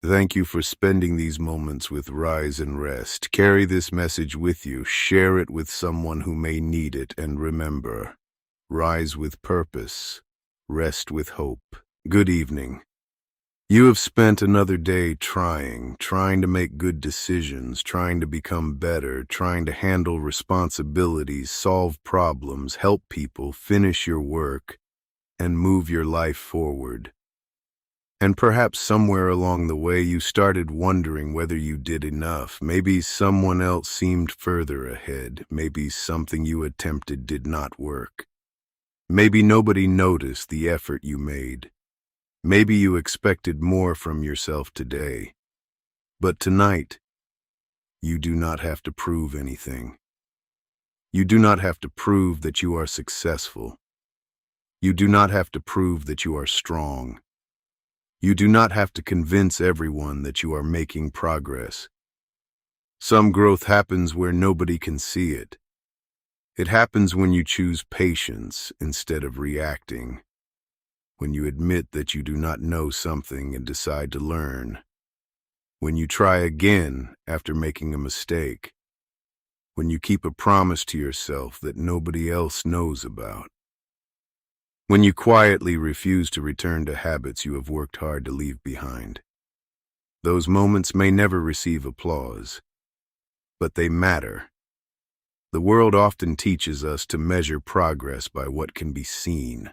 Thank you for spending these moments with Rise and Rest. Carry this message with you. Share it with someone who may need it. And remember, rise with purpose, rest with hope. Good evening. You have spent another day trying to make good decisions, trying to become better, trying to handle responsibilities, solve problems, help people, finish your work, and move your life forward. And perhaps somewhere along the way you started wondering whether you did enough. Maybe someone else seemed further ahead. Maybe something you attempted did not work. Maybe nobody noticed the effort you made. Maybe you expected more from yourself today. But tonight, you do not have to prove anything. You do not have to prove that you are successful. You do not have to prove that you are strong. You do not have to convince everyone that you are making progress. Some growth happens where nobody can see it. It happens when you choose patience instead of reacting, when you admit that you do not know something and decide to learn, when you try again after making a mistake, when you keep a promise to yourself that nobody else knows about. When you quietly refuse to return to habits you have worked hard to leave behind. Those moments may never receive applause, but they matter. The world often teaches us to measure progress by what can be seen.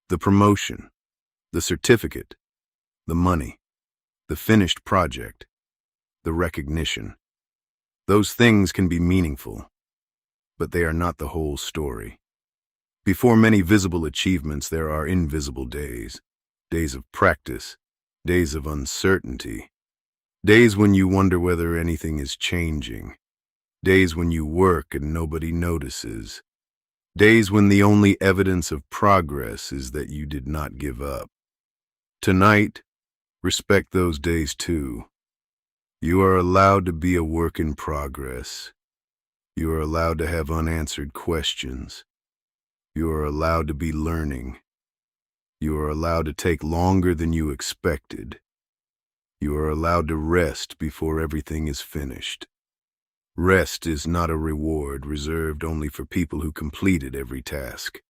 The promotion, the certificate, the money, the finished project, the recognition. Those things can be meaningful, but they are not the whole story. Before many visible achievements, there are invisible days. Days of practice, days of uncertainty, days when you wonder whether anything is changing, days when you work and nobody notices, days when the only evidence of progress is that you did not give up. Tonight, respect those days too. You are allowed to be a work in progress. You are allowed to have unanswered questions. You are allowed to be learning. You are allowed to take longer than you expected. You are allowed to rest before everything is finished. Rest is not a reward reserved only for people who completed every task.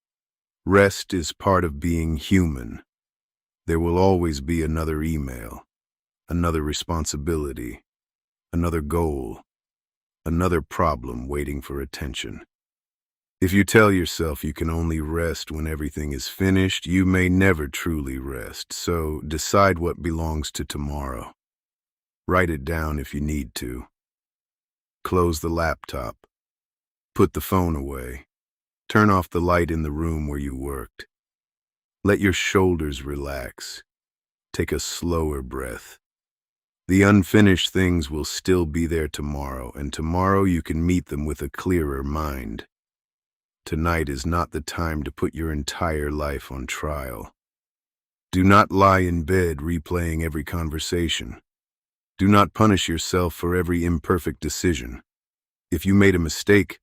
Rest is part of being human. There will always be another email, another responsibility, another goal, another problem waiting for attention. If you tell yourself you can only rest when everything is finished, you may never truly rest, so decide what belongs to tomorrow. Write it down if you need to. Close the laptop. Put the phone away. Turn off the light in the room where you worked. Let your shoulders relax. Take a slower breath. The unfinished things will still be there tomorrow, and tomorrow you can meet them with a clearer mind. Tonight is not the time to put your entire life on trial. Do not lie in bed replaying every conversation. Do not punish yourself for every imperfect decision. If you made a mistake,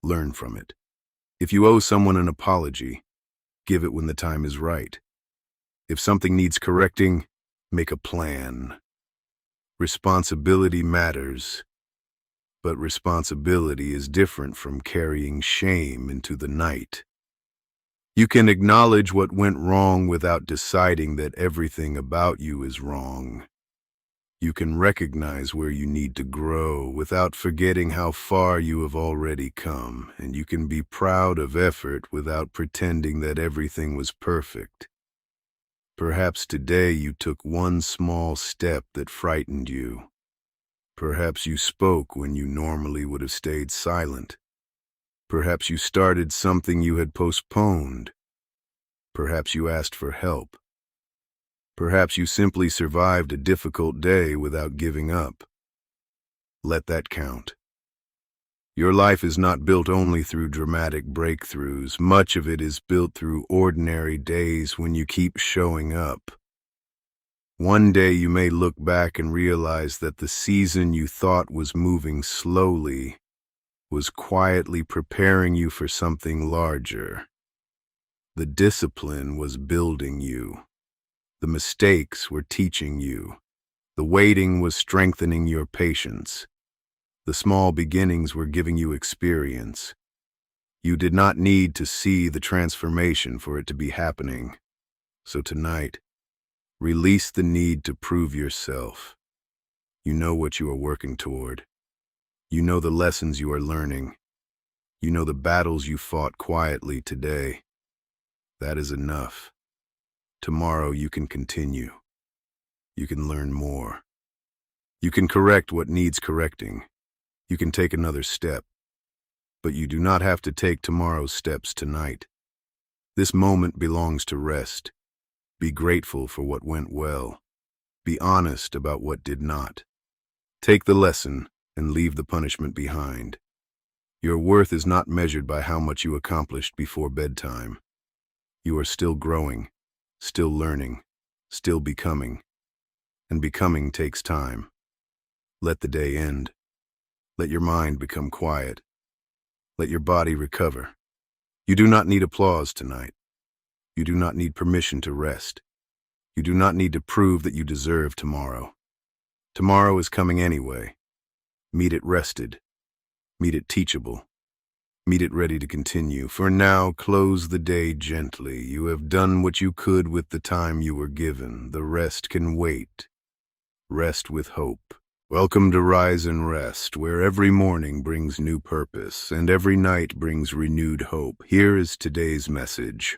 learn from it. If you owe someone an apology, give it when the time is right. If something needs correcting, make a plan. Responsibility matters. But responsibility is different from carrying shame into the night. You can acknowledge what went wrong without deciding that everything about you is wrong. You can recognize where you need to grow without forgetting how far you have already come, and you can be proud of effort without pretending that everything was perfect. Perhaps today you took one small step that frightened you. Perhaps you spoke when you normally would have stayed silent. Perhaps you started something you had postponed. Perhaps you asked for help. Perhaps you simply survived a difficult day without giving up. Let that count. Your life is not built only through dramatic breakthroughs. Much of it is built through ordinary days when you keep showing up. One day you may look back and realize that the season you thought was moving slowly was quietly preparing you for something larger. The discipline was building you. The mistakes were teaching you. The waiting was strengthening your patience. The small beginnings were giving you experience. You did not need to see the transformation for it to be happening. So tonight, release the need to prove yourself. You know what you are working toward. You know the lessons you are learning. You know the battles you fought quietly today. That is enough. Tomorrow you can continue. You can learn more. You can correct what needs correcting. You can take another step. But you do not have to take tomorrow's steps tonight. This moment belongs to rest. Be grateful for what went well. Be honest about what did not. Take the lesson and leave the punishment behind. Your worth is not measured by how much you accomplished before bedtime. You are still growing, still learning, still becoming. And becoming takes time. Let the day end. Let your mind become quiet. Let your body recover. You do not need applause tonight. You do not need permission to rest. You do not need to prove that you deserve tomorrow. Tomorrow is coming anyway. Meet it rested. Meet it teachable. Meet it ready to continue. For now, close the day gently. You have done what you could with the time you were given. The rest can wait. Rest with hope. Welcome to Rise and Rest, where every morning brings new purpose and every night brings renewed hope. Here is today's message.